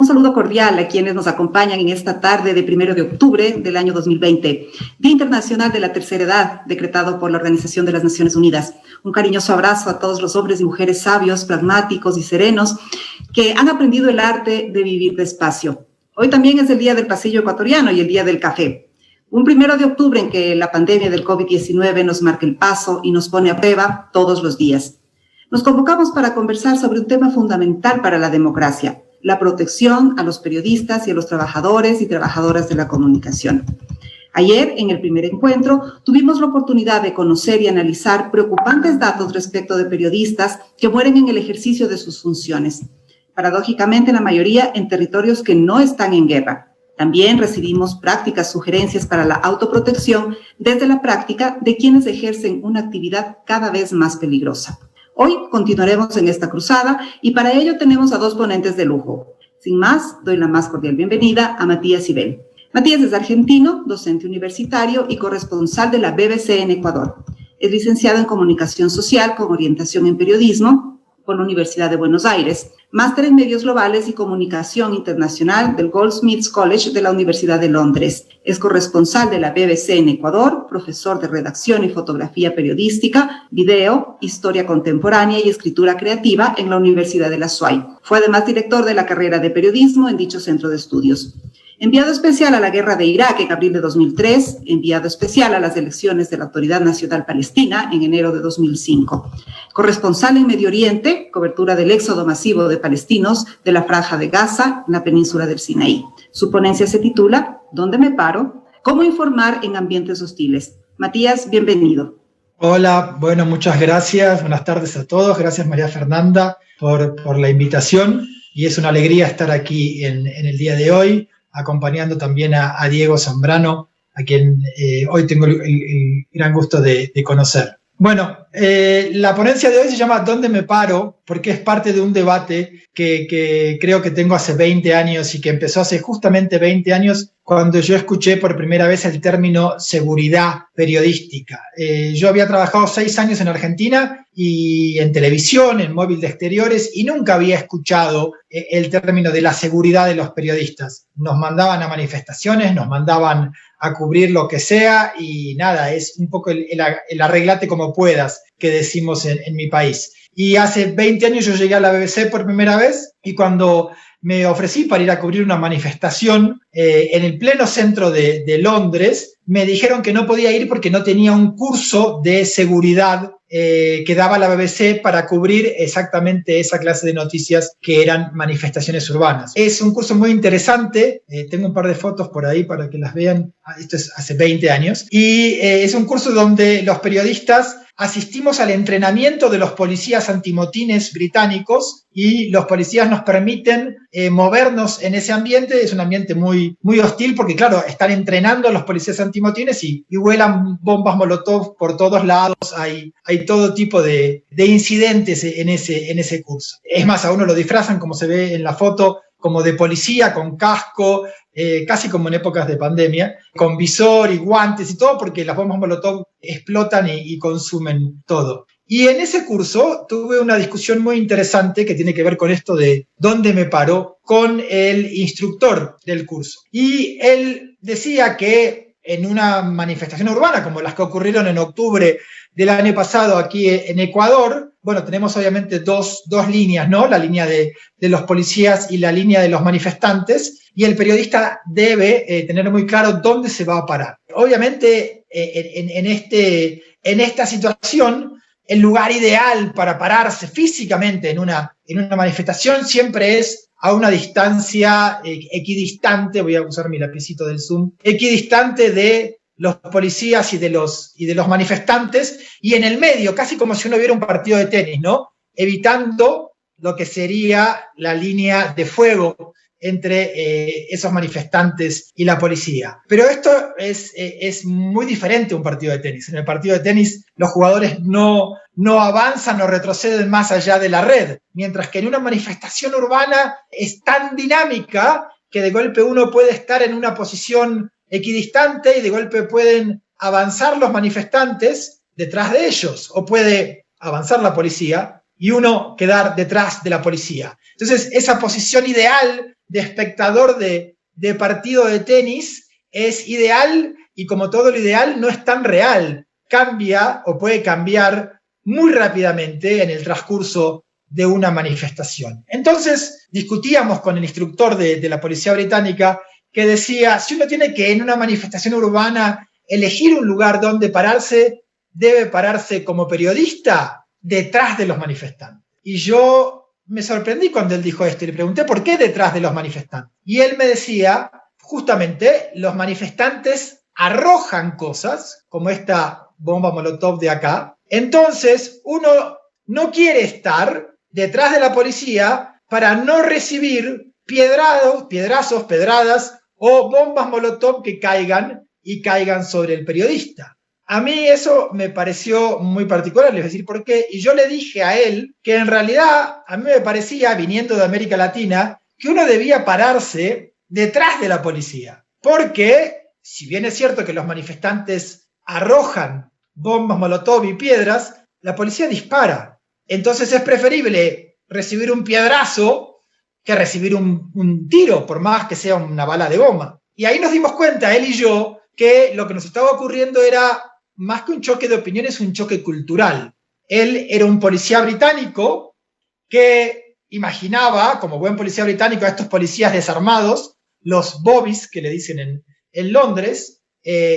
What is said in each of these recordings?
Un saludo cordial a quienes nos acompañan en esta tarde de 1 de octubre del año 2020, Día Internacional de la Tercera Edad, decretado por la Organización de las Naciones Unidas. Un cariñoso abrazo a todos los hombres y mujeres sabios, pragmáticos y serenos que han aprendido el arte de vivir despacio. Hoy también es el Día del Pasillo Ecuatoriano y el Día del Café. Un 1 de octubre en que la pandemia del COVID-19 nos marca el paso y nos pone a prueba todos los días. Nos convocamos para conversar sobre un tema fundamental para la democracia: la protección a los periodistas y a los trabajadores y trabajadoras de la comunicación. Ayer, en el primer encuentro, tuvimos la oportunidad de conocer y analizar preocupantes datos respecto de periodistas que mueren en el ejercicio de sus funciones. Paradójicamente, la mayoría en territorios que no están en guerra. También recibimos prácticas sugerencias para la autoprotección desde la práctica de quienes ejercen una actividad cada vez más peligrosa. Hoy continuaremos en esta cruzada y para ello tenemos a dos ponentes de lujo. Sin más, doy la más cordial bienvenida a Matías Ibel. Matías es argentino, docente universitario y corresponsal de la BBC en Ecuador. Es licenciado en Comunicación Social con orientación en Periodismo por la Universidad de Buenos Aires, máster en Medios Globales y Comunicación Internacional del Goldsmiths College de la Universidad de Londres. Es corresponsal de la BBC en Ecuador, profesor de redacción y fotografía periodística, video, historia contemporánea y escritura creativa en la Universidad de la SUAY. Fue además director de la carrera de periodismo en dicho centro de estudios. Enviado especial a la guerra de Irak en abril de 2003, enviado especial a las elecciones de la Autoridad Nacional Palestina en enero de 2005. Corresponsal en Medio Oriente, cobertura del éxodo masivo de palestinos de la Franja de Gaza en la península del Sinaí. Su ponencia se titula ¿Dónde me paro? ¿Cómo informar en ambientes hostiles? Matías, bienvenido. Hola, bueno, muchas gracias. Buenas tardes a todos. Gracias, María Fernanda, por la invitación. Y es una alegría estar aquí en el día de hoy, acompañando también a Diego Zambrano, a quien hoy tengo el gran gusto de conocer. Bueno, la ponencia de hoy se llama ¿Dónde me paro? Porque es parte de un debate que creo que tengo hace 20 años y que empezó hace justamente 20 años cuando yo escuché por primera vez el término seguridad periodística. Yo había trabajado 6 años en Argentina y en televisión, en móvil de exteriores, y nunca había escuchado el término de la seguridad de los periodistas. Nos mandaban a manifestaciones, nos mandaban a cubrir lo que sea y nada, es un poco el arreglate como puedas que decimos en mi país. Y hace 20 años yo llegué a la BBC por primera vez y cuando me ofrecí para ir a cubrir una manifestación en el pleno centro de Londres, me dijeron que no podía ir porque no tenía un curso de seguridad que daba la BBC para cubrir exactamente esa clase de noticias que eran manifestaciones urbanas. Es un curso muy interesante, tengo un par de fotos por ahí para que las vean, esto es hace 20 años, y es un curso donde los periodistas asistimos al entrenamiento de los policías antimotines británicos y los policías nos permiten movernos en ese ambiente. Es un ambiente muy, muy hostil porque, claro, están entrenando a los policías antimotines y vuelan bombas molotov por todos lados. Hay todo tipo de incidentes en ese curso. Es más, a uno lo disfrazan, como se ve en la foto, como de policía, con casco, casi como en épocas de pandemia, con visor y guantes y todo, porque las bombas molotov explotan y consumen todo. Y en ese curso tuve una discusión muy interesante que tiene que ver con esto de dónde me paro con el instructor del curso. Y él decía que en una manifestación urbana, como las que ocurrieron en octubre del año pasado aquí en Ecuador, bueno, tenemos obviamente dos líneas, ¿no? La línea de los policías y la línea de los manifestantes, y el periodista debe tener muy claro dónde se va a parar. Obviamente, en esta situación, el lugar ideal para pararse físicamente en una manifestación siempre es a una distancia equidistante, voy a usar mi lapicito del Zoom, equidistante de los policías y de los manifestantes, y en el medio, casi como si uno viera un partido de tenis, ¿no? Evitando lo que sería la línea de fuego entre esos manifestantes y la policía. Pero esto es muy diferente a un partido de tenis. En el partido de tenis los jugadores no avanzan o retroceden más allá de la red, mientras que en una manifestación urbana es tan dinámica que de golpe uno puede estar en una posición equidistante y de golpe pueden avanzar los manifestantes detrás de ellos, o puede avanzar la policía y uno quedar detrás de la policía. Entonces, esa posición ideal de espectador de partido de tenis es ideal y como todo lo ideal no es tan real. Cambia o puede cambiar muy rápidamente en el transcurso de una manifestación. Entonces discutíamos con el instructor de la policía británica que decía, si uno tiene que en una manifestación urbana elegir un lugar donde pararse, debe pararse como periodista detrás de los manifestantes. Y yo me sorprendí cuando él dijo esto y le pregunté por qué detrás de los manifestantes. Y él me decía, justamente, los manifestantes arrojan cosas, como esta bomba molotov de acá. Entonces, uno no quiere estar detrás de la policía para no recibir piedrazos, pedradas o bombas molotov que caigan sobre el periodista. A mí eso me pareció muy particular, les voy a decir por qué, y yo le dije a él que en realidad a mí me parecía, viniendo de América Latina, que uno debía pararse detrás de la policía, porque si bien es cierto que los manifestantes arrojan bombas molotov y piedras, la policía dispara. Entonces es preferible recibir un piedrazo que recibir un tiro, por más que sea una bala de goma. Y ahí nos dimos cuenta, él y yo, que lo que nos estaba ocurriendo era más que un choque de opiniones, un choque cultural. Él era un policía británico que imaginaba, como buen policía británico, a estos policías desarmados, los bobbies, que le dicen en Londres,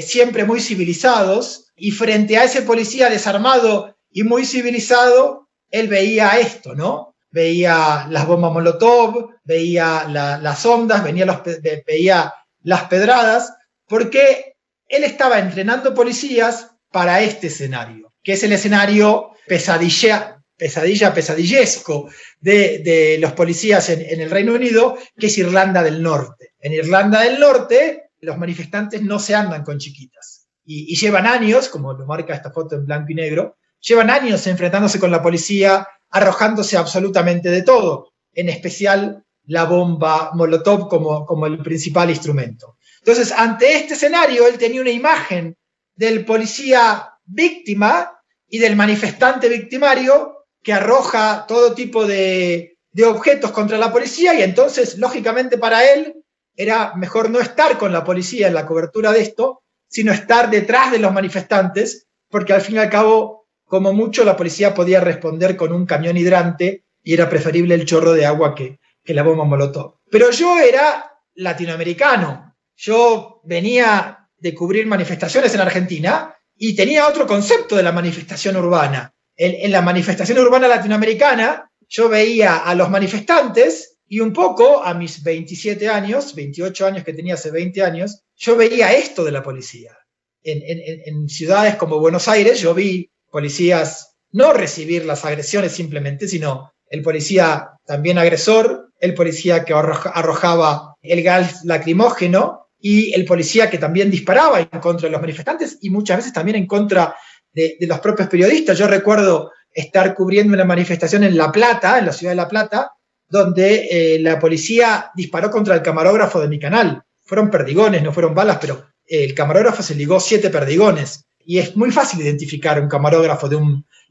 siempre muy civilizados, y frente a ese policía desarmado y muy civilizado, él veía esto, ¿no? Veía las bombas molotov, veía las ondas, veía las pedradas, porque él estaba entrenando policías para este escenario, que es el escenario pesadillesco de los policías en el Reino Unido, que es Irlanda del Norte. En Irlanda del Norte, los manifestantes no se andan con chiquitas. Y llevan años, como lo marca esta foto en blanco y negro, llevan años enfrentándose con la policía, arrojándose absolutamente de todo, en especial la bomba molotov como el principal instrumento. Entonces, ante este escenario, él tenía una imagen del policía víctima y del manifestante victimario que arroja todo tipo de objetos contra la policía, y entonces, lógicamente para él, era mejor no estar con la policía en la cobertura de esto, sino estar detrás de los manifestantes, porque al fin y al cabo, como mucho, la policía podía responder con un camión hidrante y era preferible el chorro de agua que la bomba molotov. Pero yo era latinoamericano. Yo venía de cubrir manifestaciones en Argentina y tenía otro concepto de la manifestación urbana. En la manifestación urbana latinoamericana yo veía a los manifestantes y un poco a mis 27 años, 28 años que tenía hace 20 años, yo veía esto de la policía. En ciudades como Buenos Aires yo vi policías no recibir las agresiones simplemente, sino el policía también agresor, el policía que arrojaba el gas lacrimógeno y el policía que también disparaba en contra de los manifestantes y muchas veces también en contra de los propios periodistas. Yo recuerdo estar cubriendo una manifestación en La Plata, en la ciudad de La Plata, donde la policía disparó contra el camarógrafo de mi canal. Fueron perdigones, no fueron balas, pero el camarógrafo se ligó 7 perdigones. Y es muy fácil identificar un camarógrafo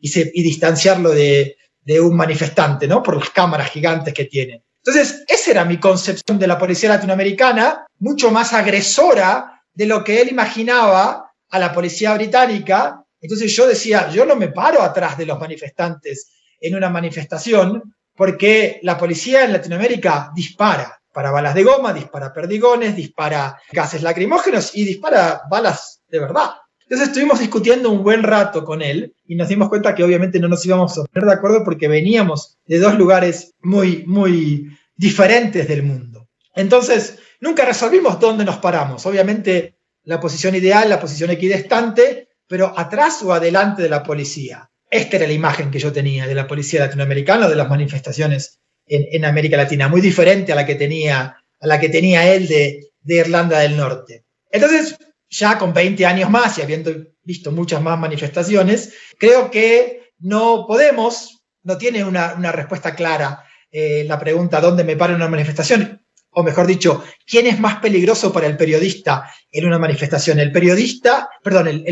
y distanciarlo de un manifestante, ¿no? Por las cámaras gigantes que tiene. Entonces, esa era mi concepción de la policía latinoamericana, mucho más agresora de lo que él imaginaba a la policía británica. Entonces yo decía, yo no me paro atrás de los manifestantes en una manifestación, porque la policía en Latinoamérica dispara balas de goma, dispara perdigones, dispara gases lacrimógenos y dispara balas de verdad. Entonces estuvimos discutiendo un buen rato con él y nos dimos cuenta que obviamente no nos íbamos a poner de acuerdo porque veníamos de 2 lugares muy, muy diferentes del mundo. Entonces nunca resolvimos dónde nos paramos. Obviamente la posición ideal, la posición equidistante, pero atrás o adelante de la policía. Esta era la imagen que yo tenía de la policía latinoamericana, de las manifestaciones en América Latina, muy diferente a la que tenía él de Irlanda del Norte. Entonces, ya con 20 años más y habiendo visto muchas más manifestaciones, creo que no tiene una respuesta clara la pregunta ¿dónde me paro en una manifestación? O mejor dicho, ¿quién es más peligroso para el periodista en una manifestación? ¿El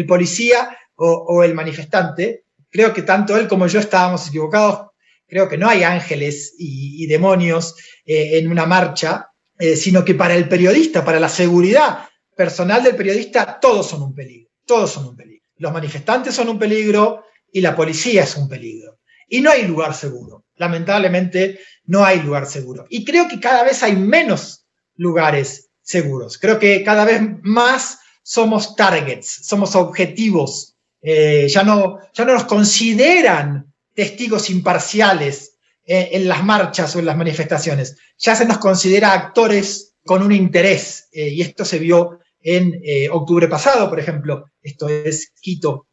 policía o el manifestante? Creo que tanto él como yo estábamos equivocados. Creo que no hay ángeles y demonios en una marcha. sino que para el periodista, para la seguridad personal del periodista, todos son un peligro, todos son un peligro. Los manifestantes son un peligro y la policía es un peligro. Y no hay lugar seguro, lamentablemente no hay lugar seguro. Y creo que cada vez hay menos lugares seguros. Creo que cada vez más somos targets, somos objetivos. Ya no nos consideran testigos imparciales en las marchas o en las manifestaciones. Ya se nos considera actores con un interés. Y esto se vio en octubre pasado, por ejemplo. Esto es Quito.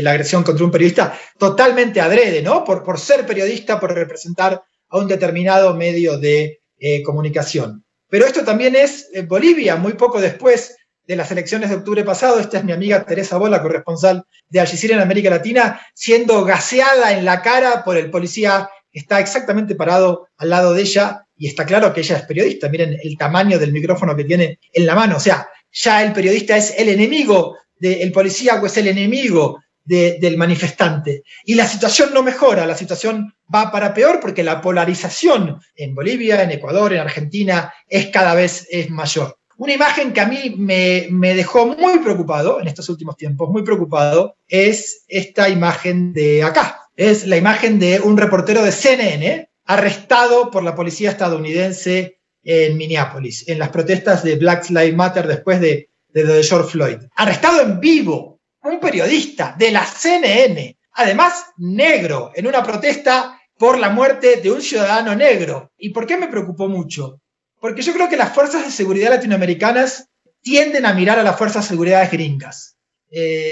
La agresión contra un periodista totalmente adrede, ¿no? Por ser periodista, por representar a un determinado medio de comunicación. Pero esto también es Bolivia, muy poco después de las elecciones de octubre pasado. Esta es mi amiga Teresa Bola, corresponsal de Al Jazeera en América Latina, siendo gaseada en la cara por el policía que está exactamente parado al lado de ella, y está claro que ella es periodista. Miren el tamaño del micrófono que tiene en la mano. O sea, ya el periodista es el enemigo del policía o es el enemigo del manifestante. Y la situación no mejora, la situación va para peor porque la polarización en Bolivia, en Ecuador, en Argentina cada vez es mayor. Una imagen que a mí me dejó muy preocupado en estos últimos tiempos, muy preocupado, es esta imagen de acá. Es la imagen de un reportero de CNN arrestado por la policía estadounidense en Minneapolis, en las protestas de Black Lives Matter después de lo de George Floyd. Arrestado en vivo, un periodista de la CNN, además negro, en una protesta por la muerte de un ciudadano negro. ¿Y por qué me preocupó mucho? Porque yo creo que las fuerzas de seguridad latinoamericanas tienden a mirar a las fuerzas de seguridad gringas.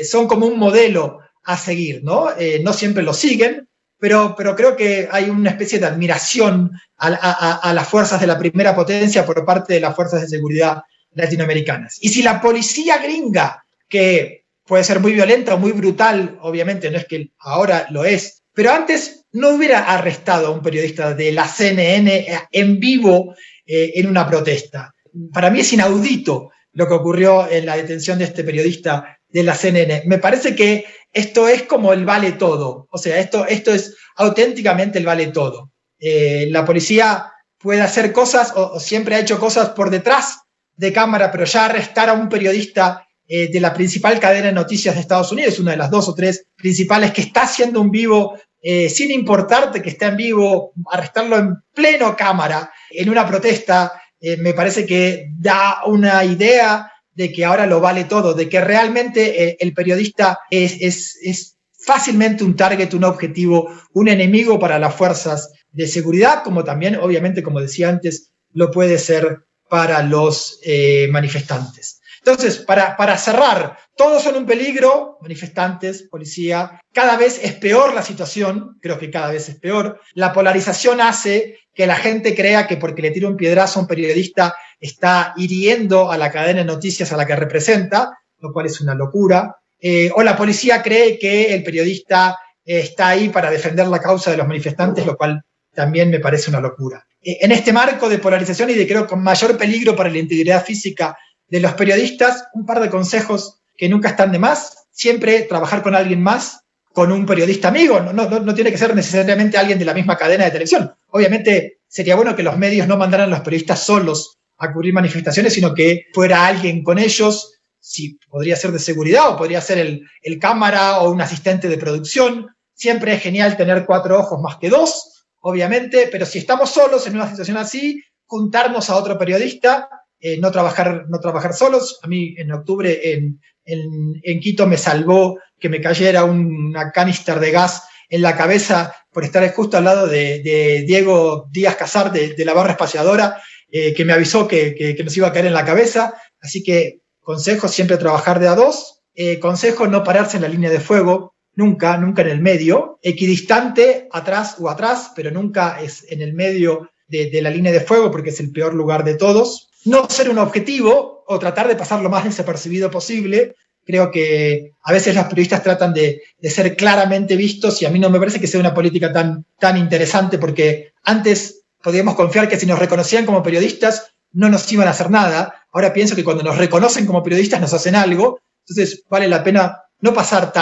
Son como un modelo a seguir, ¿no? No siempre lo siguen, pero creo que hay una especie de admiración a las fuerzas de la primera potencia por parte de las fuerzas de seguridad latinoamericanas. Y si la policía gringa, que puede ser muy violenta o muy brutal, obviamente no es que ahora lo es, pero antes no hubiera arrestado a un periodista de la CNN en vivo en una protesta. Para mí es inaudito lo que ocurrió en la detención de este periodista de la CNN. Me parece que esto es como el vale todo. O sea, esto es auténticamente el vale todo. La policía puede hacer cosas o siempre ha hecho cosas por detrás de cámara, pero ya arrestar a un periodista de la principal cadena de noticias de Estados Unidos, una de las 2 o 3 principales, que está haciendo un vivo, sin importarte que está en vivo, arrestarlo en pleno cámara, en una protesta, me parece que da una idea de que ahora lo vale todo, de que realmente el periodista es fácilmente un target, un objetivo, un enemigo para las fuerzas de seguridad, como también, obviamente, como decía antes, lo puede ser para los manifestantes. Entonces, para cerrar, todos son un peligro, manifestantes, policía, cada vez es peor la situación, creo que cada vez es peor. La polarización hace que la gente crea que porque le tira un piedrazo a un periodista está hiriendo a la cadena de noticias a la que representa, lo cual es una locura. O la policía cree que el periodista está ahí para defender la causa de los manifestantes, lo cual también me parece una locura. En este marco de polarización y de creo con mayor peligro para la integridad física de los periodistas, un par de consejos que nunca están de más. Siempre trabajar con alguien más, con un periodista amigo. No tiene que ser necesariamente alguien de la misma cadena de televisión. Obviamente sería bueno que los medios no mandaran a los periodistas solos a cubrir manifestaciones, sino que fuera alguien con ellos. Sí, podría ser de seguridad o podría ser el cámara o un asistente de producción. Siempre es genial tener 4 ojos más que 2, obviamente, pero si estamos solos en una situación así, juntarnos a otro periodista, no trabajar solos. A mí en octubre en Quito me salvó que me cayera una canister de gas en la cabeza por estar justo al lado de Diego Díaz Casar de la barra espaciadora, que me avisó que nos iba a caer en la cabeza. Así que consejo, siempre trabajar de a 2. Consejo, no pararse en la línea de fuego, nunca en el medio. Equidistante, atrás, pero nunca es en el medio de la línea de fuego porque es el peor lugar de todos. No ser un objetivo o tratar de pasar lo más desapercibido posible. Creo que a veces los periodistas tratan de ser claramente vistos y a mí no me parece que sea una política tan interesante, porque antes podíamos confiar que si nos reconocían como periodistas no nos iban a hacer nada. Ahora pienso que cuando nos reconocen como periodistas nos hacen algo. Entonces vale la pena no pasar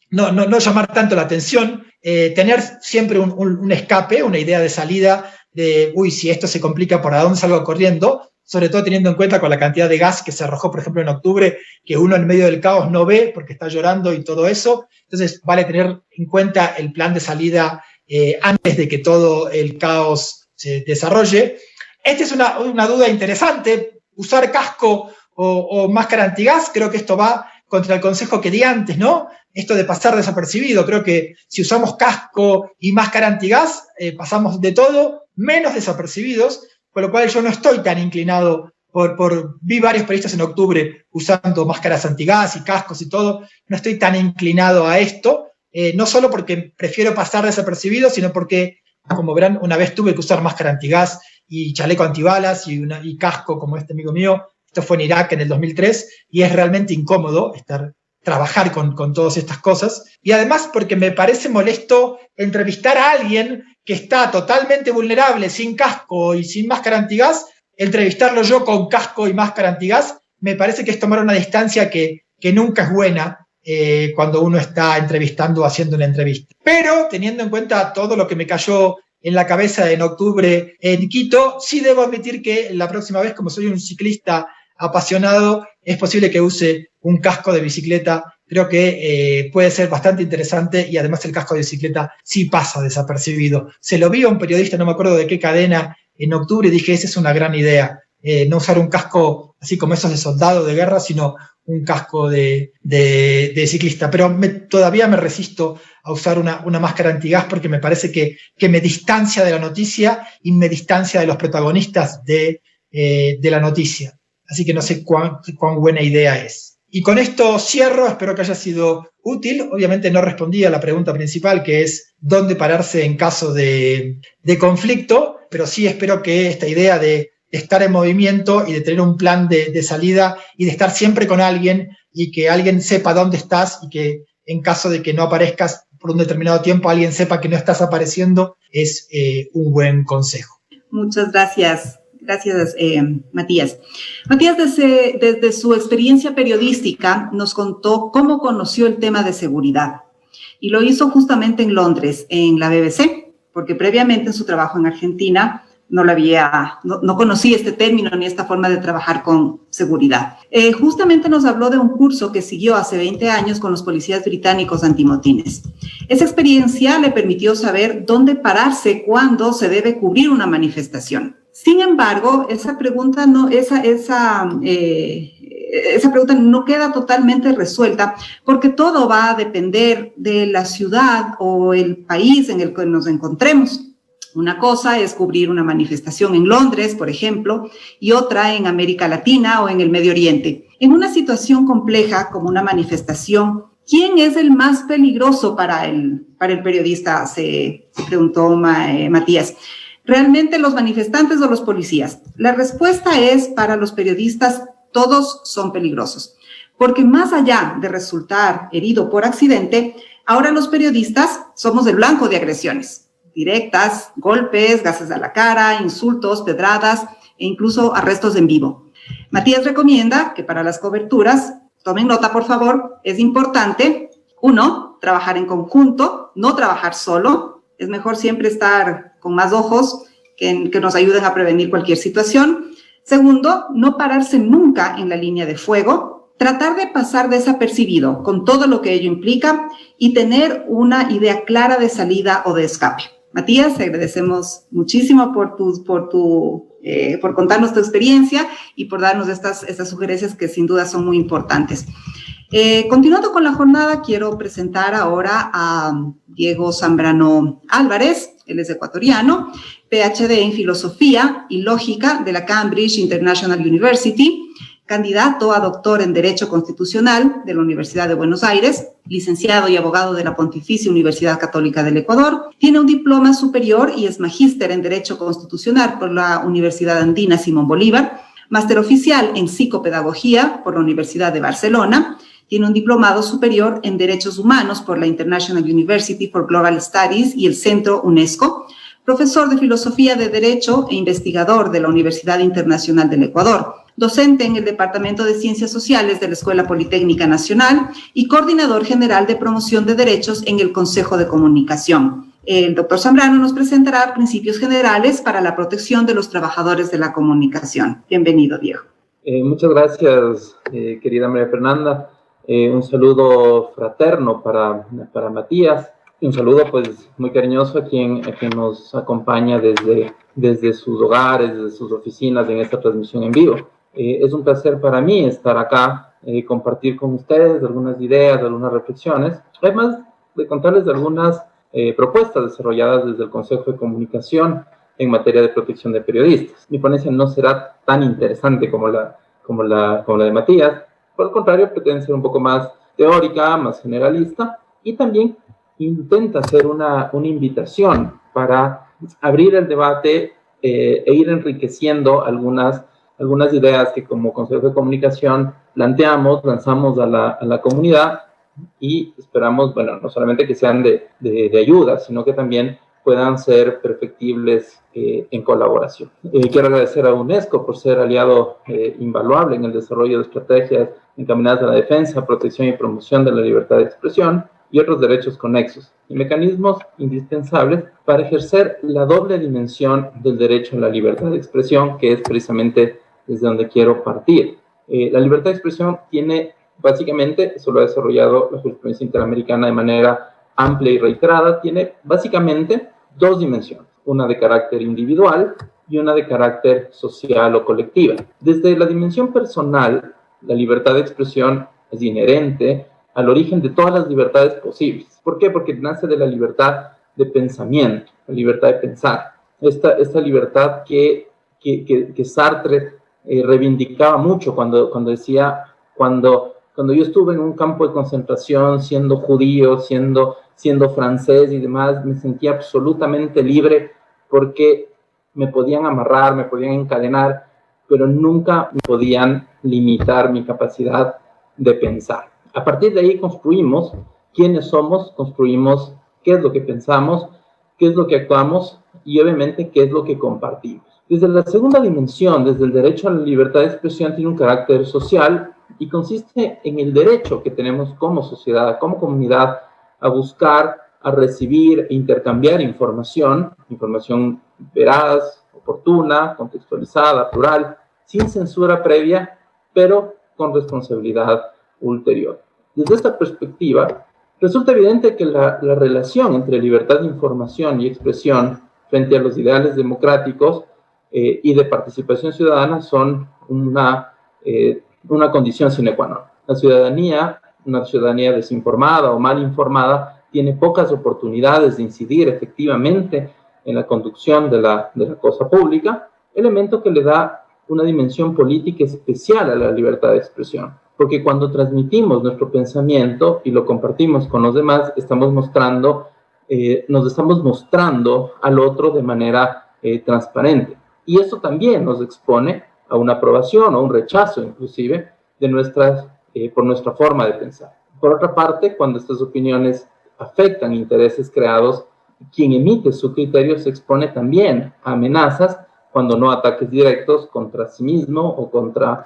no llamar tanto la atención, tener siempre un escape, una idea de salida de, si esto se complica, ¿por dónde salgo corriendo? sobre todo teniendo en cuenta con la cantidad de gas que se arrojó, por ejemplo, en octubre, que uno en medio del caos no ve porque está llorando y todo eso. Entonces vale tener en cuenta el plan de salida antes de que todo el caos se desarrolle. Esta es una duda interesante, usar casco o máscara antigas. Creo que esto va contra el consejo que di antes, ¿no? Esto de pasar desapercibido. Creo que si usamos casco y máscara antigas, pasamos de todo menos desapercibidos, con lo cual yo no estoy tan inclinado vi varios periodistas en octubre usando máscaras antigas y cascos y todo, no estoy tan inclinado a esto, no solo porque prefiero pasar desapercibido, sino porque, como verán, una vez tuve que usar máscara antigas y chaleco antibalas y casco como este amigo mío. Esto fue en Irak en el 2003 y es realmente incómodo trabajar con todas estas cosas. Y además porque me parece molesto entrevistar a alguien que está totalmente vulnerable, sin casco y sin máscara antigas, entrevistarlo yo con casco y máscara antigas, me parece que es tomar una distancia que nunca es buena cuando uno está entrevistando o haciendo una entrevista. Pero teniendo en cuenta todo lo que me cayó en la cabeza en octubre en Quito, sí debo admitir que la próxima vez, como soy un ciclista apasionado, es posible que use un casco de bicicleta. Creo que puede ser bastante interesante y además el casco de bicicleta sí pasa desapercibido. Se lo vi a un periodista, no me acuerdo de qué cadena, en octubre y dije, esa es una gran idea. No usar un casco así como esos de soldado de guerra, sino un casco de ciclista. Pero todavía me resisto a usar una máscara antigas porque me parece que me distancia de la noticia y me distancia de los protagonistas de la noticia. Así que no sé cuán buena idea es. Y con esto cierro, espero que haya sido útil. Obviamente no respondí a la pregunta principal, que es dónde pararse en caso de conflicto, pero sí espero que esta idea de estar en movimiento y de tener un plan de salida y de estar siempre con alguien y que alguien sepa dónde estás y que en caso de que no aparezcas por un determinado tiempo, alguien sepa que no estás apareciendo, es un buen consejo. Muchas gracias. Gracias, Matías. Matías, desde su experiencia periodística, nos contó cómo conoció el tema de seguridad. Y lo hizo justamente en Londres, en la BBC, porque previamente en su trabajo en Argentina no conocía este término ni esta forma de trabajar con seguridad. Justamente nos habló de un curso que siguió hace 20 años con los policías británicos antimotines. Esa experiencia le permitió saber dónde pararse cuando se debe cubrir una manifestación. Sin embargo, esa pregunta no queda totalmente resuelta porque todo va a depender de la ciudad o el país en el que nos encontremos. Una cosa es cubrir una manifestación en Londres, por ejemplo, y otra en América Latina o en el Medio Oriente. En una situación compleja como una manifestación, ¿quién es el más peligroso para el periodista? Se preguntó Matías. ¿Realmente los manifestantes o los policías? La respuesta es, para los periodistas, todos son peligrosos. Porque más allá de resultar herido por accidente, ahora los periodistas somos el blanco de agresiones directas, golpes, gases a la cara, insultos, pedradas e incluso arrestos en vivo. Matías recomienda que para las coberturas, tomen nota por favor, es importante, 1, trabajar en conjunto, no trabajar solo. Es mejor siempre estar con más ojos que nos ayuden a prevenir cualquier situación. 2, no pararse nunca en la línea de fuego, tratar de pasar desapercibido con todo lo que ello implica y tener una idea clara de salida o de escape. Matías, te agradecemos muchísimo por contarnos tu experiencia y por darnos estas sugerencias que sin duda son muy importantes. Continuando con la jornada, quiero presentar ahora a Diego Zambrano Álvarez. Él es ecuatoriano, PhD en Filosofía y Lógica de la Cambridge International University, candidato a doctor en Derecho Constitucional de la Universidad de Buenos Aires, licenciado y abogado de la Pontificia Universidad Católica del Ecuador, tiene un diploma superior y es magíster en Derecho Constitucional por la Universidad Andina Simón Bolívar, máster oficial en Psicopedagogía por la Universidad de Barcelona, tiene un diplomado superior en Derechos Humanos por la International University for Global Studies y el Centro UNESCO, profesor de Filosofía de Derecho e investigador de la Universidad Internacional del Ecuador, docente en el Departamento de Ciencias Sociales de la Escuela Politécnica Nacional y coordinador general de promoción de derechos en el Consejo de Comunicación. El doctor Zambrano nos presentará principios generales para la protección de los trabajadores de la comunicación. Bienvenido, Diego. Muchas gracias, querida María Fernanda. Un saludo fraterno para Matías. Un saludo pues muy cariñoso a quien nos acompaña desde sus hogares, desde sus oficinas en esta transmisión en vivo. Es un placer para mí estar acá, compartir con ustedes algunas ideas, algunas reflexiones, además de contarles de algunas propuestas desarrolladas desde el Consejo de Comunicación en materia de protección de periodistas. Mi ponencia no será tan interesante como la de Matías, por el contrario, pretende ser un poco más teórica, más generalista, y también intenta hacer una invitación para abrir el debate e ir enriqueciendo algunas ideas que como Consejo de Comunicación planteamos, lanzamos a la comunidad y esperamos, bueno, no solamente que sean de ayuda, sino que también puedan ser perfectibles en colaboración. Quiero agradecer a UNESCO por ser aliado invaluable en el desarrollo de estrategias encaminadas a la defensa, protección y promoción de la libertad de expresión y otros derechos conexos, y mecanismos indispensables para ejercer la doble dimensión del derecho a la libertad de expresión, que es precisamente desde donde quiero partir. La libertad de expresión tiene básicamente, eso lo ha desarrollado la jurisprudencia interamericana de manera amplia y reiterada, tiene básicamente dos dimensiones, una de carácter individual y una de carácter social o colectiva. Desde la dimensión personal, la libertad de expresión es inherente al origen de todas las libertades posibles. ¿Por qué? Porque nace de la libertad de pensamiento, la libertad de pensar. Esta libertad que Sartre reivindicaba mucho cuando decía, cuando yo estuve en un campo de concentración, siendo judío, siendo francés y demás, me sentía absolutamente libre porque me podían amarrar, me podían encadenar, pero nunca me podían limitar mi capacidad de pensar. A partir de ahí construimos quiénes somos, construimos qué es lo que pensamos, qué es lo que actuamos y obviamente qué es lo que compartimos. Desde la segunda dimensión, desde el derecho a la libertad de expresión, tiene un carácter social y consiste en el derecho que tenemos como sociedad, como comunidad, a buscar, a recibir e intercambiar información veraz, oportuna, contextualizada, plural, sin censura previa, pero con responsabilidad ulterior. Desde esta perspectiva, resulta evidente que la relación entre libertad de información y expresión frente a los ideales democráticos y de participación ciudadana son una condición sine qua non. Una ciudadanía desinformada o mal informada, tiene pocas oportunidades de incidir efectivamente en la conducción de la cosa pública, elemento que le da una dimensión política especial a la libertad de expresión. Porque cuando transmitimos nuestro pensamiento y lo compartimos con los demás, nos estamos mostrando al otro de manera transparente. Y eso también nos expone a una aprobación o un rechazo, inclusive, por nuestra forma de pensar. Por otra parte, cuando estas opiniones afectan intereses creados, quien emite su criterio se expone también a amenazas, cuando no ataques directos contra sí mismo o contra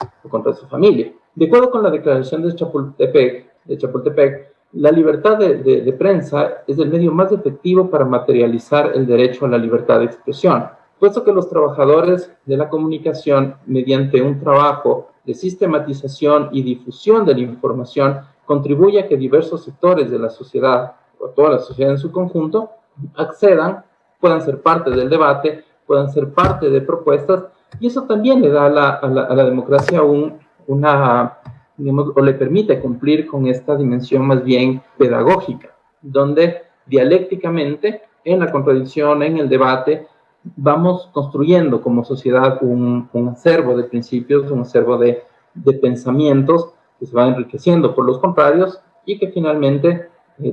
su familia. De acuerdo con la declaración de Chapultepec, la libertad de prensa es el medio más efectivo para materializar el derecho a la libertad de expresión, puesto que los trabajadores de la comunicación, mediante un trabajo de sistematización y difusión de la información, contribuye a que diversos sectores de la sociedad, o toda la sociedad en su conjunto, accedan, puedan ser parte del debate, puedan ser parte de propuestas, y eso también le da a la democracia o le permite cumplir con esta dimensión más bien pedagógica, donde dialécticamente, en la contradicción, en el debate, vamos construyendo como sociedad un acervo de principios, un acervo de pensamientos que se van enriqueciendo por los contrarios y que finalmente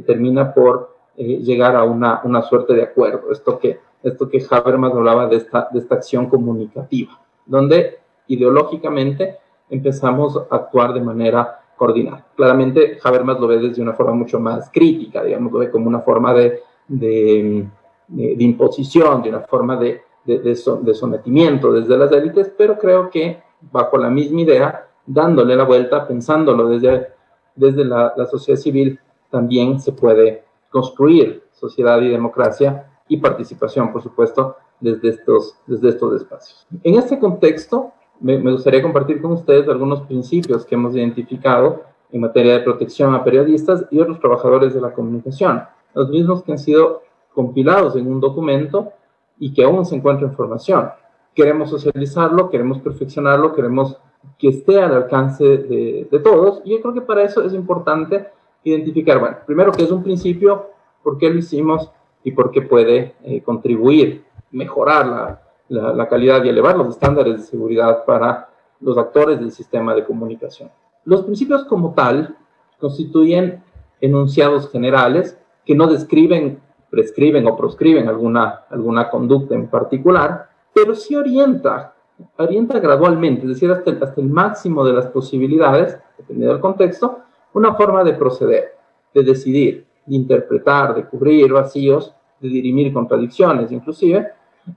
termina por llegar a una suerte de acuerdo. Esto que Habermas hablaba de esta acción comunicativa, donde ideológicamente empezamos a actuar de manera coordinada. Claramente Habermas lo ve desde una forma mucho más crítica, digamos, lo ve como una forma de imposición, de una forma de sometimiento desde las élites, pero creo que bajo la misma idea, dándole la vuelta, pensándolo desde la sociedad civil, también se puede construir sociedad y democracia y participación, por supuesto, desde estos espacios. En este contexto, me gustaría compartir con ustedes algunos principios que hemos identificado en materia de protección a periodistas y otros trabajadores de la comunicación, los mismos que han sido compilados en un documento y que aún se encuentra en formación. Queremos socializarlo, queremos perfeccionarlo, queremos que esté al alcance de todos, y yo creo que para eso es importante identificar, bueno, primero que es un principio, por qué lo hicimos y por qué puede contribuir, mejorar la calidad y elevar los estándares de seguridad para los actores del sistema de comunicación. Los principios como tal constituyen enunciados generales que no describen, prescriben o proscriben alguna conducta en particular, pero sí orienta gradualmente, es decir, hasta el máximo de las posibilidades, dependiendo del contexto, una forma de proceder, de decidir, de interpretar, de cubrir vacíos, de dirimir contradicciones inclusive,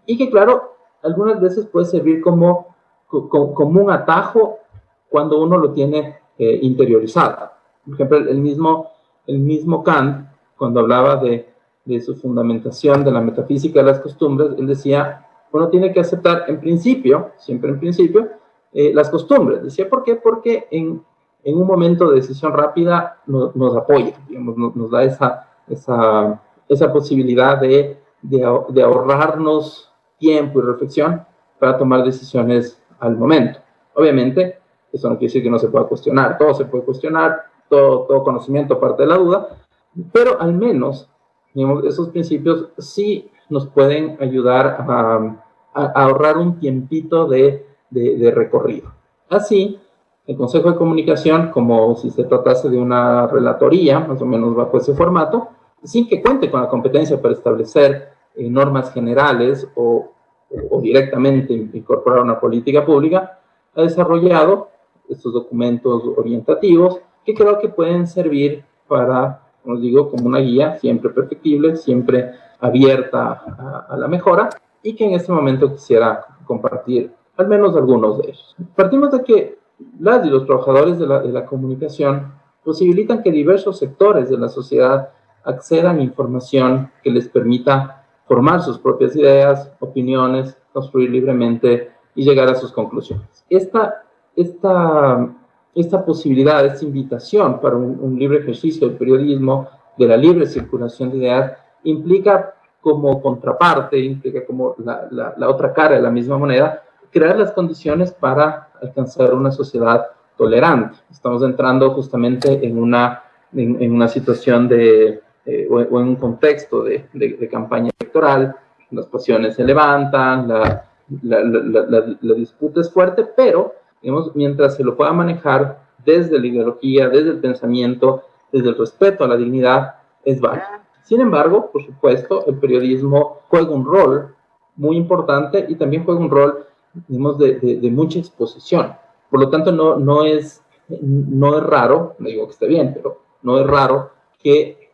y que claro, algunas veces puede servir como un atajo cuando uno lo tiene interiorizado. Por ejemplo, el mismo Kant, cuando hablaba de su fundamentación de la metafísica de las costumbres, él decía, uno tiene que aceptar en principio, siempre en principio, las costumbres. Decía, ¿por qué? Porque en un momento de decisión rápida nos apoya, digamos, nos da esa posibilidad de ahorrarnos tiempo y reflexión para tomar decisiones al momento. Obviamente, eso no quiere decir que no se pueda cuestionar, todo se puede cuestionar, todo conocimiento parte de la duda, pero al menos, digamos, esos principios sí nos pueden ayudar a ahorrar un tiempito de recorrido. Así, el Consejo de Comunicación, como si se tratase de una relatoría, más o menos bajo ese formato, sin que cuente con la competencia para establecer normas generales o directamente incorporar una política pública, ha desarrollado estos documentos orientativos que creo que pueden servir para, como os digo, como una guía siempre perfectible, siempre abierta a la mejora, y que en este momento quisiera compartir al menos algunos de ellos. Partimos de que las y los trabajadores de la comunicación posibilitan que diversos sectores de la sociedad accedan a información que les permita formar sus propias ideas, opiniones, construir libremente y llegar a sus conclusiones. Esta posibilidad, esta invitación para un libre ejercicio del periodismo, de la libre circulación de ideas, implica como contraparte, implica como la otra cara de la misma moneda, crear las condiciones para alcanzar una sociedad tolerante. Estamos entrando justamente en una situación o en un contexto de campaña electoral, las pasiones se levantan, la disputa es fuerte, pero digamos, mientras se lo pueda manejar desde la ideología, desde el pensamiento, desde el respeto a la dignidad, es válido. Sin embargo, por supuesto, el periodismo juega un rol muy importante y también juega un rol, digamos, de mucha exposición. Por lo tanto, no es raro, no digo que esté bien, pero no es raro que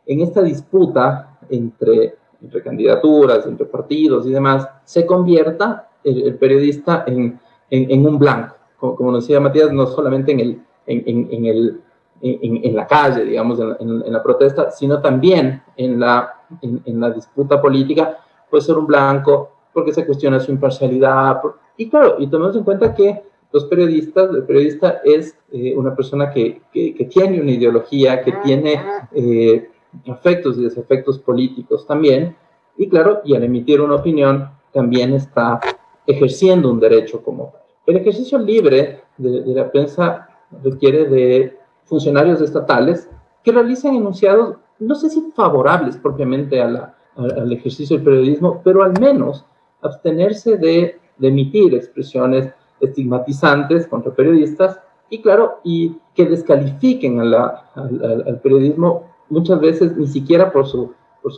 en esta disputa entre candidaturas, entre partidos y demás, se convierta el periodista en un blanco. Como nos decía Matías, no solamente en la calle, digamos, en la protesta, sino también en la disputa política, puede ser un blanco porque se cuestiona su imparcialidad. Y claro, y tomemos en cuenta que el periodista es una persona que tiene una ideología, que tiene afectos y desafectos políticos también, y claro, y al emitir una opinión también está ejerciendo un derecho como tal. El ejercicio libre de la prensa requiere de funcionarios estatales que realicen enunciados, no sé si favorables propiamente al ejercicio del periodismo, pero al menos abstenerse de emitir expresiones estigmatizantes contra periodistas y claro, y que descalifiquen al periodismo muchas veces ni siquiera por su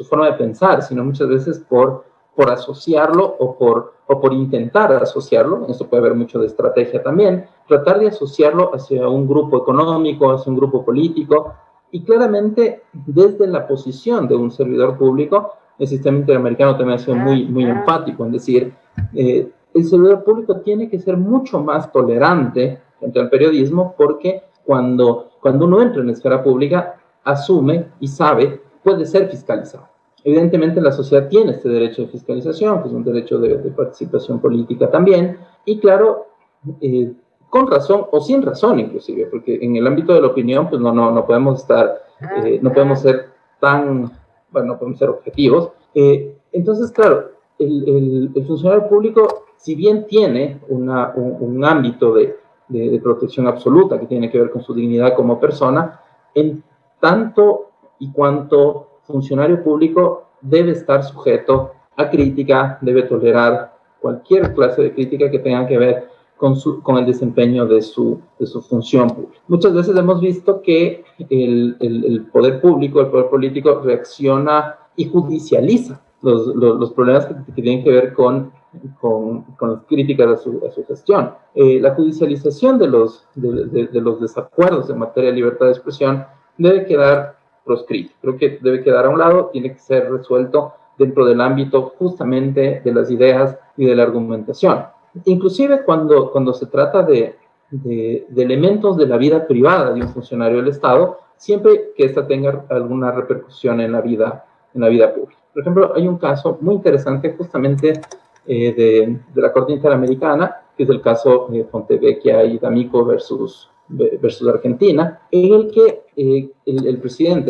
forma de pensar, sino muchas veces por asociarlo o por intentar asociarlo. Esto puede haber mucho de estrategia también, tratar de asociarlo hacia un grupo económico, hacia un grupo político, y claramente desde la posición de un servidor público, el sistema interamericano también ha sido muy enfático en decir, el servidor público tiene que ser mucho más tolerante frente al periodismo, porque cuando uno entra en la esfera pública, asume y sabe puede ser fiscalizado. Evidentemente la sociedad tiene este derecho de fiscalización, que es un derecho de participación política también, y claro, con razón o sin razón inclusive, porque en el ámbito de la opinión pues no podemos estar, no podemos ser tan, bueno, no podemos ser objetivos. Entonces, claro, el funcionario público, si bien tiene un ámbito de protección absoluta que tiene que ver con su dignidad como persona, en tanto y cuanto funcionario público debe estar sujeto a crítica, debe tolerar cualquier clase de crítica que tenga que ver con el desempeño de su función pública. Muchas veces hemos visto que el poder público, el poder político reacciona y judicializa los problemas que tienen que ver con las críticas a su gestión. La judicialización de los desacuerdos en materia de libertad de expresión debe quedar proscrito. Creo que debe quedar a un lado, tiene que ser resuelto dentro del ámbito justamente de las ideas y de la argumentación. Inclusive cuando se trata de elementos de la vida privada de un funcionario del Estado, siempre que ésta tenga alguna repercusión en la vida pública. Por ejemplo, hay un caso muy interesante justamente de la Corte Interamericana, que es el caso Fontevecchia y D'Amico versus Argentina, en el que el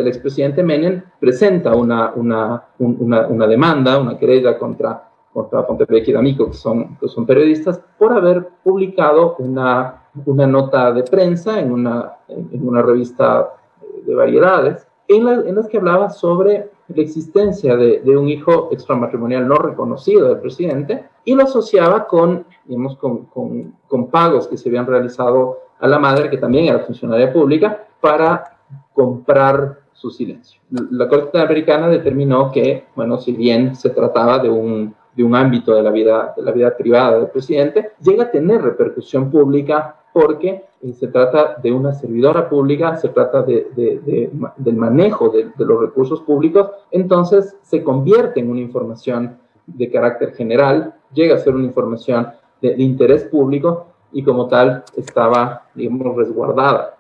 expresidente Menem presenta una demanda, una querella contra Fontevecchia y D'Amico, que son periodistas, por haber publicado una nota de prensa en una revista de variedades, en las que hablaba sobre la existencia de un hijo extramatrimonial no reconocido del presidente, y lo asociaba con pagos que se habían realizado a la madre, que también era funcionaria pública, para comprar su silencio. La Corte Interamericana determinó que, bueno, si bien se trataba de un ámbito de la vida privada del presidente, llega a tener repercusión pública porque se trata de una servidora pública, se trata del manejo de los recursos públicos, entonces se convierte en una información de carácter general, llega a ser una información de interés público y como tal estaba, resguardada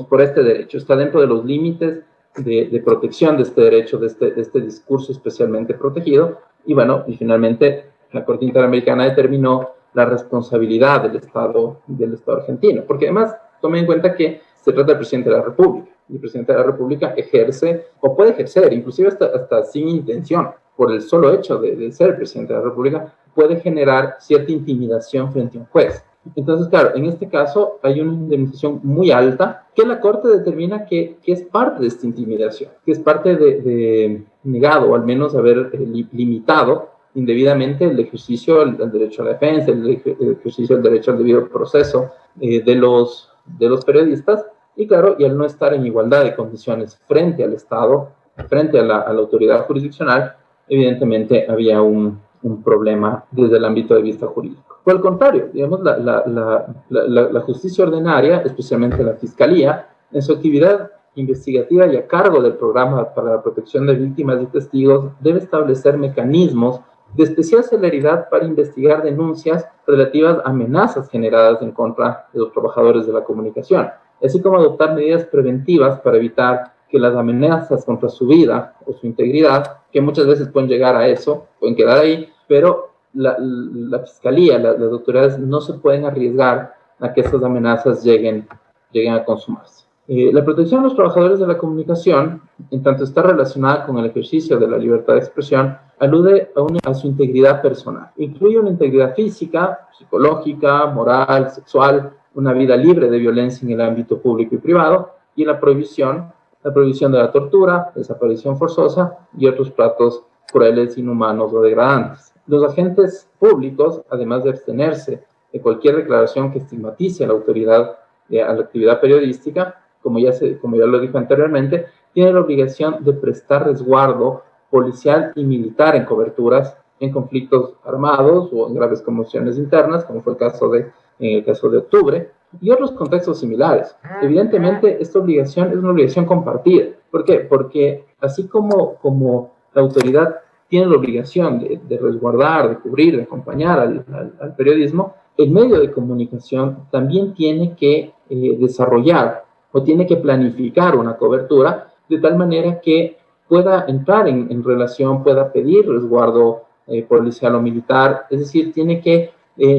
por este derecho, está dentro de los límites de protección de este derecho, de este discurso especialmente protegido, y finalmente la Corte Interamericana determinó la responsabilidad del Estado argentino, porque además tome en cuenta que se trata del presidente de la República, y el presidente de la República ejerce, o puede ejercer, inclusive hasta sin intención, por el solo hecho de ser el presidente de la República, puede generar cierta intimidación frente a un juez. Entonces, claro, en este caso hay una indemnización muy alta que la Corte determina que es parte de esta intimidación, que es parte de negado, o al menos haber limitado indebidamente el ejercicio del derecho a la defensa, el ejercicio del derecho al debido proceso de los periodistas, y claro, y al no estar en igualdad de condiciones frente al Estado, frente a la autoridad jurisdiccional, evidentemente había un problema desde el ámbito de vista jurídico. Por el contrario, la justicia ordinaria, especialmente la Fiscalía, en su actividad investigativa y a cargo del programa para la protección de víctimas y testigos, debe establecer mecanismos de especial celeridad para investigar denuncias relativas a amenazas generadas en contra de los trabajadores de la comunicación, así como adoptar medidas preventivas para evitar que las amenazas contra su vida o su integridad, que muchas veces pueden llegar a eso, pueden quedar ahí, pero la Fiscalía, las autoridades no se pueden arriesgar a que estas amenazas lleguen a consumarse. La protección de los trabajadores de la comunicación, en tanto está relacionada con el ejercicio de la libertad de expresión, alude a su integridad personal. Incluye una integridad física, psicológica, moral, sexual, una vida libre de violencia en el ámbito público y privado, y la prohibición de la tortura, desaparición forzosa y otros tratos crueles, inhumanos o degradantes. Los agentes públicos, además de abstenerse de cualquier declaración que estigmatice a la autoridad, a la actividad periodística, como ya lo dije anteriormente, tienen la obligación de prestar resguardo policial y militar en coberturas en conflictos armados o en graves conmociones internas, como fue en el caso de octubre, y otros contextos similares. Evidentemente, esta obligación es una obligación compartida. ¿Por qué? Porque así como la autoridad tiene la obligación de resguardar, de cubrir, de acompañar al periodismo, el medio de comunicación también tiene que desarrollar o tiene que planificar una cobertura de tal manera que pueda entrar en relación, pueda pedir resguardo policial o militar, es decir,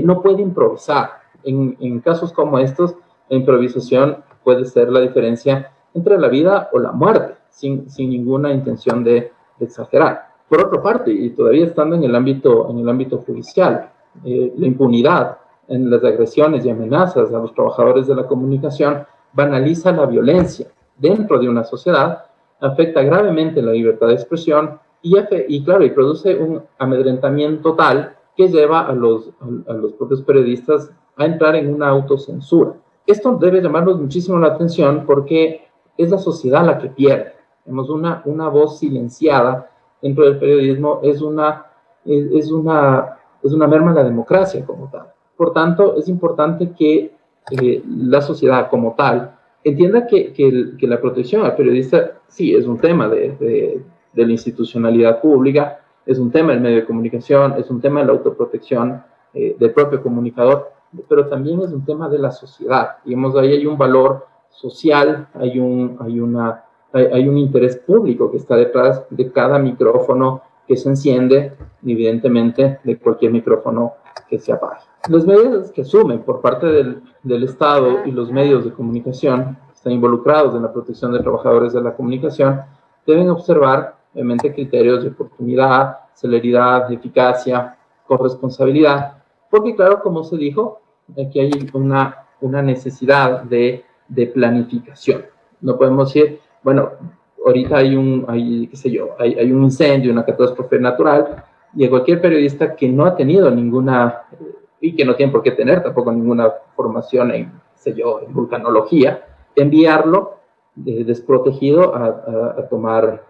no puede improvisar. En casos como estos, la improvisación puede ser la diferencia entre la vida o la muerte, sin ninguna intención de exagerar. Por otra parte, y todavía estando en el ámbito judicial, la impunidad en las agresiones y amenazas a los trabajadores de la comunicación banaliza la violencia dentro de una sociedad, afecta gravemente la libertad de expresión y produce un amedrentamiento tal que lleva a los propios periodistas a entrar en una autocensura. Esto debe llamarnos muchísimo la atención porque es la sociedad la que pierde. Tenemos una voz silenciada dentro del periodismo, es una merma en la democracia como tal. Por tanto, es importante que la sociedad como tal entienda que la protección al periodista sí es un tema de la institucionalidad pública, es un tema del medio de comunicación, es un tema de la autoprotección del propio comunicador, pero también es un tema de la sociedad. Digamos, ahí hay un valor social, hay un interés público que está detrás de cada micrófono que se enciende, evidentemente de cualquier micrófono que se apague. Las medidas que asumen por parte del Estado y los medios de comunicación que están involucrados en la protección de trabajadores de la comunicación deben observar, obviamente, criterios de oportunidad, celeridad, eficacia, corresponsabilidad, porque claro, como se dijo, aquí hay una necesidad de planificación. No podemos decir, bueno, ahorita hay un incendio, una catástrofe natural, y a cualquier periodista que no ha tenido ninguna, y que no tiene por qué tener tampoco ninguna formación en vulcanología, enviarlo desprotegido a tomar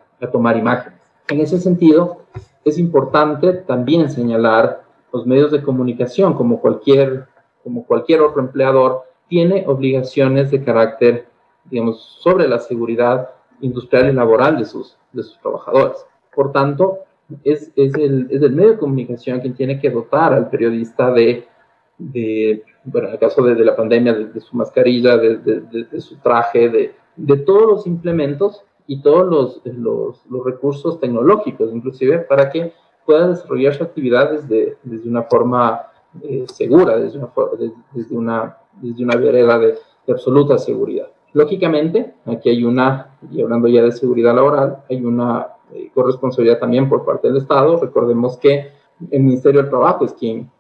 imágenes. En ese sentido, es importante también señalar los medios de comunicación, como cualquier otro empleador, tiene obligaciones de carácter, digamos, sobre la seguridad industrial y laboral de sus trabajadores. Por tanto, es el medio de comunicación quien tiene que dotar al periodista en el caso de la pandemia, de su mascarilla, de su traje, de todos los implementos y todos los recursos tecnológicos, inclusive, para que pueda desarrollar su actividad desde una forma segura, desde una vereda de absoluta seguridad. Lógicamente, aquí hay y hablando ya de seguridad laboral, hay una corresponsabilidad también por parte del Estado. Recordemos que el Ministerio del Trabajo es quien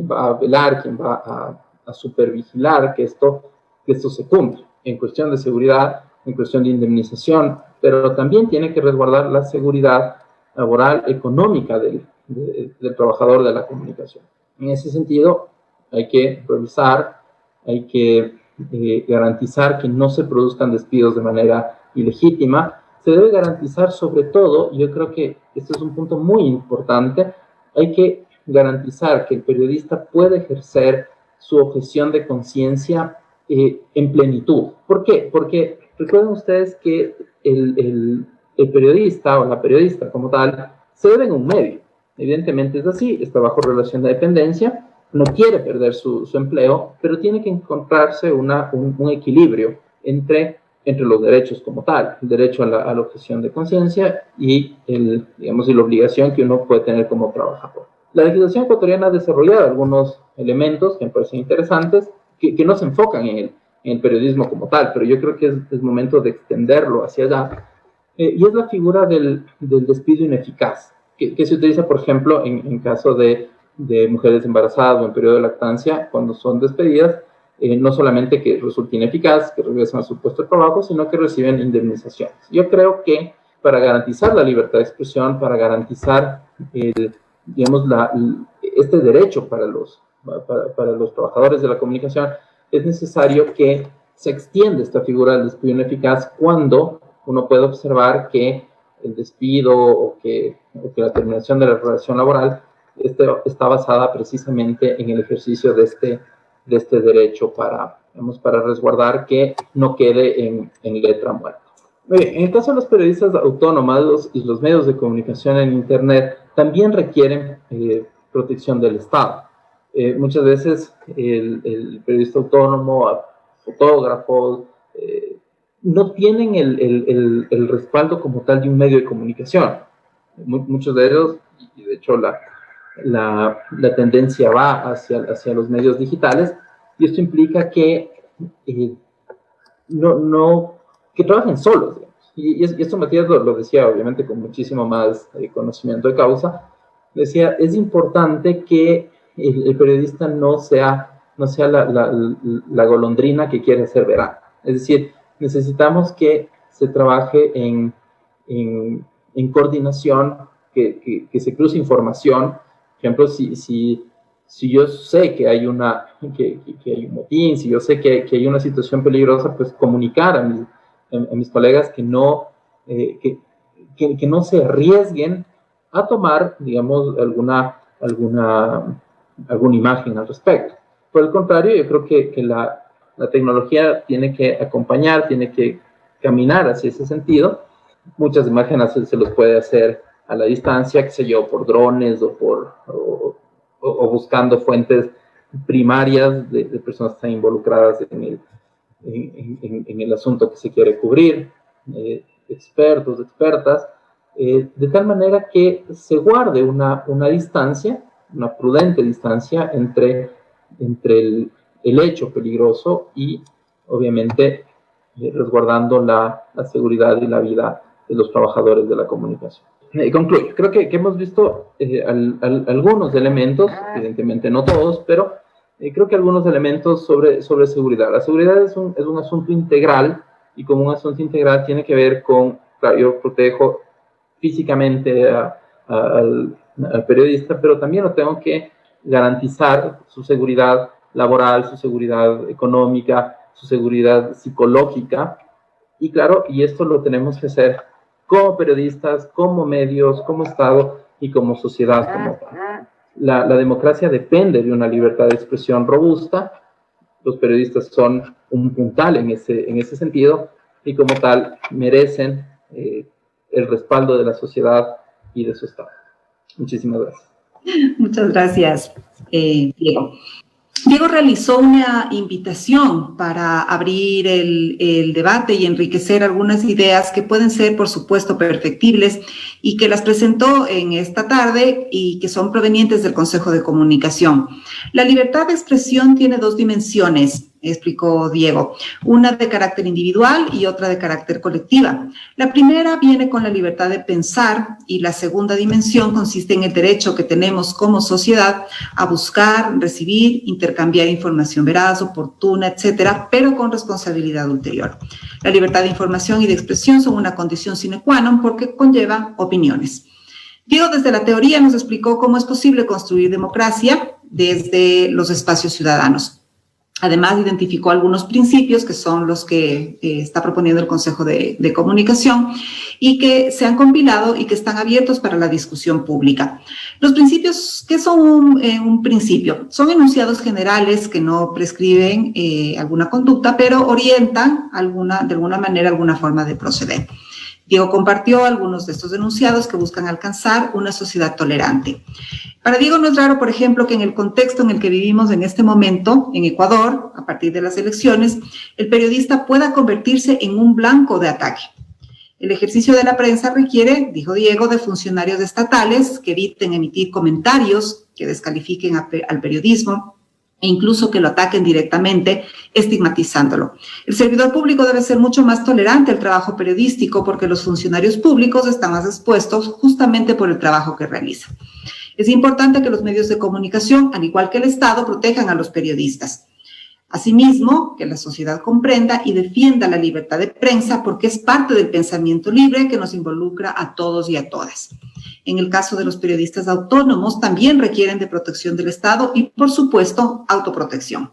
va a velar, quien va a supervigilar que esto se cumpla en cuestión de seguridad, en cuestión de indemnización, pero también tiene que resguardar la seguridad laboral, económica del trabajador de la comunicación. En ese sentido, hay que revisar, hay que garantizar que no se produzcan despidos de manera ilegítima. Se debe garantizar sobre todo, yo creo que este es un punto muy importante, hay que garantizar que el periodista puede ejercer su objeción de conciencia en plenitud. ¿Por qué? Porque recuerden ustedes que el periodista o la periodista como tal se debe en un medio. Evidentemente es así, está bajo relación de dependencia, no quiere perder su empleo, pero tiene que encontrarse un equilibrio entre los derechos como tal, el derecho a la objeción de conciencia y la obligación que uno puede tener como trabajador. La legislación ecuatoriana ha desarrollado algunos elementos que me parecen interesantes, que no se enfocan en el periodismo como tal, pero yo creo que es momento de extenderlo hacia allá, y es la figura del despido ineficaz, que se utiliza, por ejemplo, en caso de mujeres embarazadas o en periodo de lactancia, cuando son despedidas, no solamente que resulte ineficaz, que regresan a su puesto de trabajo, sino que reciben indemnizaciones. Yo creo que para garantizar la libertad de expresión, para garantizar este derecho para los trabajadores de la comunicación, es necesario que se extienda esta figura del despido ineficaz cuando uno puede observar que el despido o que la terminación de la relación laboral está basada precisamente en el ejercicio de este derecho para resguardar que no quede en letra muerta. Muy bien, en el caso de los periodistas autónomos y los medios de comunicación en Internet también requieren protección del Estado. Muchas veces el periodista autónomo, fotógrafos, no tienen el respaldo como tal de un medio de comunicación. Muchos de ellos, y de hecho la tendencia va hacia los medios digitales, y esto implica que que trabajen solos, digamos. Y esto Matías lo decía obviamente con muchísimo más conocimiento de causa. Decía, es importante que el periodista no sea la golondrina que quiere hacer verano. Es decir, necesitamos que se trabaje en coordinación, que se cruce información. Por ejemplo, si yo sé que hay que hay un motín, si yo sé que hay una situación peligrosa, pues comunicar a mis colegas que no se arriesguen a tomar, digamos, alguna imagen al respecto. Por el contrario, yo creo que la tecnología tiene que acompañar, tiene que caminar hacia ese sentido. Muchas imágenes se los puede hacer a la distancia, qué sé yo, por drones o buscando fuentes primarias de personas que están involucradas en el asunto que se quiere cubrir, expertos, expertas, de tal manera que se guarde una distancia, una prudente distancia entre el hecho peligroso y, obviamente, resguardando la seguridad y la vida de los trabajadores de la comunicación. Concluyo. Creo que hemos visto algunos elementos, evidentemente no todos, pero creo que algunos elementos sobre seguridad. La seguridad es un asunto integral, y como un asunto integral tiene que ver con, claro, yo protejo físicamente al periodista, pero también lo tengo que garantizar su seguridad laboral, su seguridad económica, su seguridad psicológica, y claro, y esto lo tenemos que hacer como periodistas, como medios, como Estado y como sociedad como tal. La democracia depende de una libertad de expresión robusta. Los periodistas son un puntal en ese sentido, y como tal merecen el respaldo de la sociedad y de su Estado. Muchísimas gracias. Muchas gracias, Diego. Diego realizó una invitación para abrir el debate y enriquecer algunas ideas que pueden ser, por supuesto, perfectibles, y que las presentó en esta tarde y que son provenientes del Consejo de Comunicación. La libertad de expresión tiene dos dimensiones, explicó Diego, una de carácter individual y otra de carácter colectiva. La primera viene con la libertad de pensar, y la segunda dimensión consiste en el derecho que tenemos como sociedad a buscar, recibir, intercambiar información veraz, oportuna, etcétera, pero con responsabilidad ulterior. La libertad de información y de expresión son una condición sine qua non porque conlleva opiniones. Diego, desde la teoría, nos explicó cómo es posible construir democracia desde los espacios ciudadanos. Además, identificó algunos principios que son los que está proponiendo el Consejo de Comunicación y que se han compilado y que están abiertos para la discusión pública. Los principios, ¿qué son un principio? Son enunciados generales que no prescriben alguna conducta, pero orientan de alguna manera alguna forma de proceder. Diego compartió algunos de estos enunciados que buscan alcanzar una sociedad tolerante. Para Diego no es raro, por ejemplo, que en el contexto en el que vivimos en este momento, en Ecuador, a partir de las elecciones, el periodista pueda convertirse en un blanco de ataque. El ejercicio de la prensa requiere, dijo Diego, de funcionarios estatales que eviten emitir comentarios que descalifiquen al periodismo, e incluso que lo ataquen directamente, estigmatizándolo. El servidor público debe ser mucho más tolerante al trabajo periodístico porque los funcionarios públicos están más expuestos justamente por el trabajo que realizan. Es importante que los medios de comunicación, al igual que el Estado, protejan a los periodistas. Asimismo, que la sociedad comprenda y defienda la libertad de prensa porque es parte del pensamiento libre que nos involucra a todos y a todas. En el caso de los periodistas autónomos, también requieren de protección del Estado y, por supuesto, autoprotección.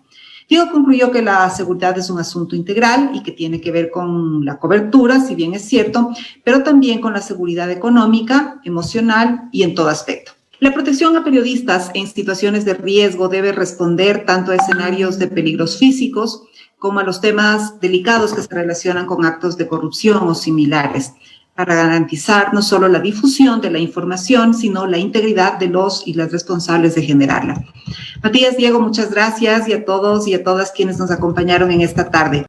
Diego concluyó que la seguridad es un asunto integral y que tiene que ver con la cobertura, si bien es cierto, pero también con la seguridad económica, emocional y en todo aspecto. La protección a periodistas en situaciones de riesgo debe responder tanto a escenarios de peligros físicos como a los temas delicados que se relacionan con actos de corrupción o similares, para garantizar no solo la difusión de la información, sino la integridad de los y las responsables de generarla. Matías, Diego, muchas gracias, y a todos y a todas quienes nos acompañaron en esta tarde.